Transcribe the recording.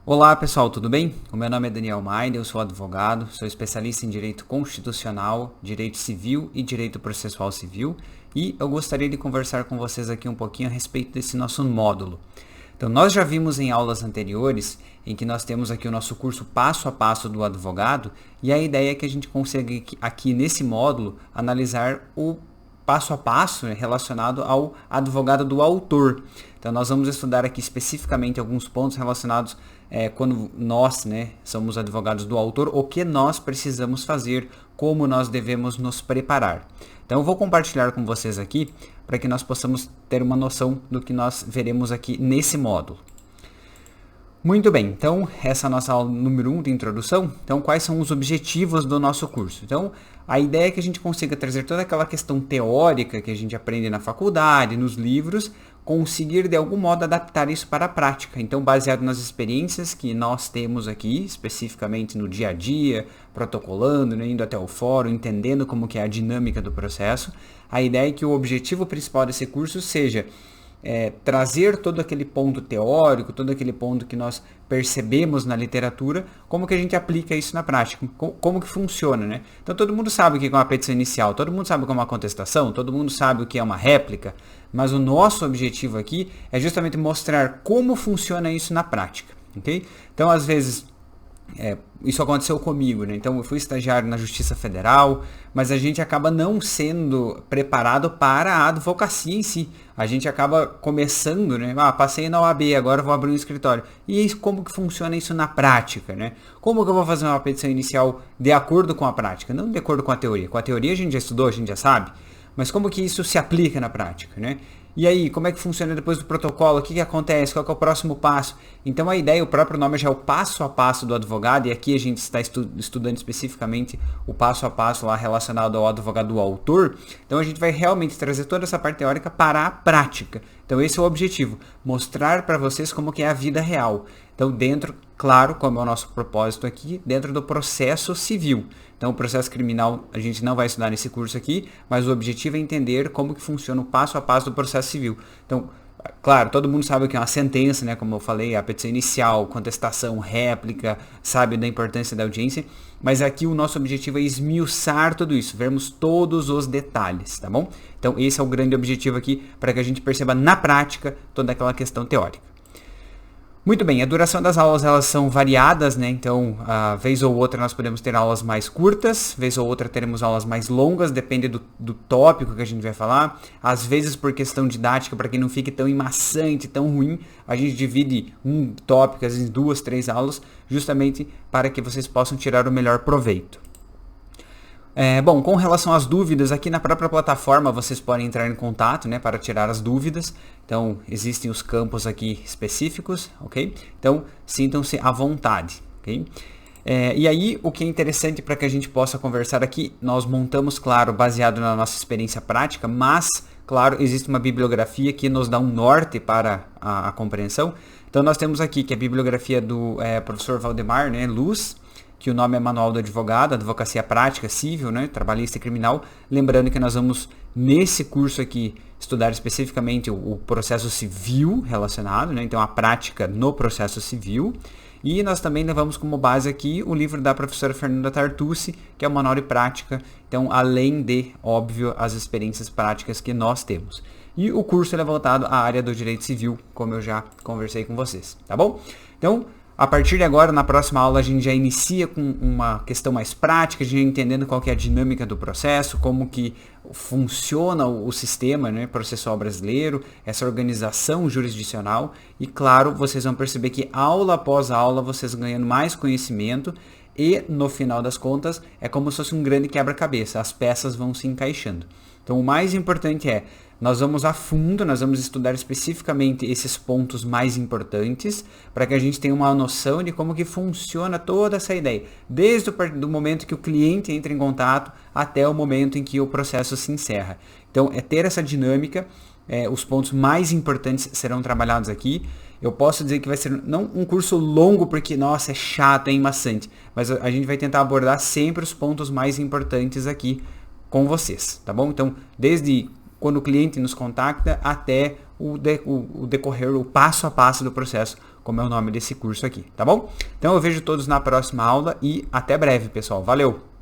Olá pessoal, tudo bem? O meu nome é Daniel Maida, eu sou advogado, sou especialista em Direito Constitucional, Direito Civil e Direito Processual Civil e eu gostaria de conversar com vocês aqui um pouquinho a respeito desse nosso módulo. Então, nós já vimos em aulas anteriores em que nós temos aqui o nosso curso passo a passo do advogado e a ideia é que a gente consiga aqui nesse módulo analisar o passo a passo, né, relacionado ao advogado do autor. Então nós vamos estudar aqui especificamente alguns pontos relacionados quando nós, né, somos advogados do autor, o que nós precisamos fazer, como nós devemos nos preparar. Então eu vou compartilhar com vocês aqui para que nós possamos ter uma noção do que nós veremos aqui nesse módulo. Muito bem, então essa é a nossa aula número 1 de introdução. Então quais são os objetivos do nosso curso? Então a ideia é que a gente consiga trazer toda aquela questão teórica que a gente aprende na faculdade, nos livros, conseguir de algum modo adaptar isso para a prática. Então baseado nas experiências que nós temos aqui, especificamente no dia a dia, protocolando, né, indo até o fórum, entendendo como que é a dinâmica do processo, a ideia é que o objetivo principal desse curso seja trazer todo aquele ponto teórico, todo aquele ponto que nós percebemos na literatura, como que a gente aplica isso na prática, como que funciona, né? Então todo mundo sabe o que é uma petição inicial, todo mundo sabe o que é uma contestação, todo mundo sabe o que é uma réplica, mas o nosso objetivo aqui é justamente mostrar como funciona isso na prática, ok? Então às vezes isso aconteceu comigo, né? Então eu fui estagiário na Justiça Federal, mas a gente acaba não sendo preparado para a advocacia em si. A gente acaba começando, né? Passei na OAB, agora vou abrir um escritório. E como que funciona isso na prática, né? Como que eu vou fazer uma petição inicial de acordo com a prática, não de acordo com a teoria. Com a teoria a gente já estudou, a gente já sabe, mas como que isso se aplica na prática, né? E aí, como é que funciona depois do protocolo? O que acontece? Qual que é o próximo passo? Então a ideia, o próprio nome já é o passo a passo do advogado, e aqui a gente está estudando especificamente o passo a passo lá relacionado ao advogado do autor. Então a gente vai realmente trazer toda essa parte teórica para a prática. Então esse é o objetivo, mostrar para vocês como que é a vida real. Então dentro, claro, como é o nosso propósito aqui, dentro do processo civil. Então o processo criminal a gente não vai estudar nesse curso aqui, mas o objetivo é entender como que funciona o passo a passo do processo civil. Então, claro, todo mundo sabe o que é uma sentença, né? Como eu falei, a petição inicial, contestação, réplica, sabe da importância da audiência, mas aqui o nosso objetivo é esmiuçar tudo isso, vermos todos os detalhes, tá bom? Então esse é o grande objetivo aqui, para que a gente perceba na prática toda aquela questão teórica. Muito bem, a duração das aulas elas são variadas, né? Então, vez ou outra nós podemos ter aulas mais curtas, vez ou outra teremos aulas mais longas, depende do tópico que a gente vai falar. Às vezes, por questão didática, para que não fique tão emaçante, tão ruim, a gente divide um tópico, às vezes 2, 3 aulas, justamente para que vocês possam tirar o melhor proveito. Bom, com relação às dúvidas, aqui na própria plataforma vocês podem entrar em contato, né, para tirar as dúvidas. Então, existem os campos aqui específicos, ok? Então, sintam-se à vontade, ok? E aí, o que é interessante para que a gente possa conversar aqui, nós montamos, claro, baseado na nossa experiência prática, mas, claro, existe uma bibliografia que nos dá um norte para a compreensão. Então, nós temos aqui que a bibliografia do professor Valdemar, né, Luz, que o nome é Manual do Advogado, Advocacia Prática Civil, né, Trabalhista e Criminal. Lembrando que nós vamos, nesse curso aqui, estudar especificamente o processo civil relacionado, né, então a prática no processo civil. E nós também levamos como base aqui o livro da professora Fernanda Tartucci, que é o Manual de Prática, então além de, óbvio, as experiências práticas que nós temos. E o curso é voltado à área do direito civil, como eu já conversei com vocês, tá bom? Então, a partir de agora, na próxima aula, a gente já inicia com uma questão mais prática, a gente entendendo qual que é a dinâmica do processo, como que funciona o sistema, né, processual brasileiro, essa organização jurisdicional. E claro, vocês vão perceber que aula após aula, vocês ganhando mais conhecimento e, no final das contas, é como se fosse um grande quebra-cabeça, as peças vão se encaixando. Então, o mais importante é, nós vamos a fundo, nós vamos estudar especificamente esses pontos mais importantes para que a gente tenha uma noção de como que funciona toda essa ideia, desde o momento que o cliente entra em contato até o momento em que o processo se encerra. Então, é ter essa dinâmica, os pontos mais importantes serão trabalhados aqui. Eu posso dizer que vai ser não um curso longo porque, nossa, é chato, é maçante, mas a gente vai tentar abordar sempre os pontos mais importantes aqui com vocês, tá bom? Então, desde quando o cliente nos contacta até o decorrer, o passo a passo do processo, como é o nome desse curso aqui, tá bom? Então eu vejo todos na próxima aula e até breve, pessoal. Valeu!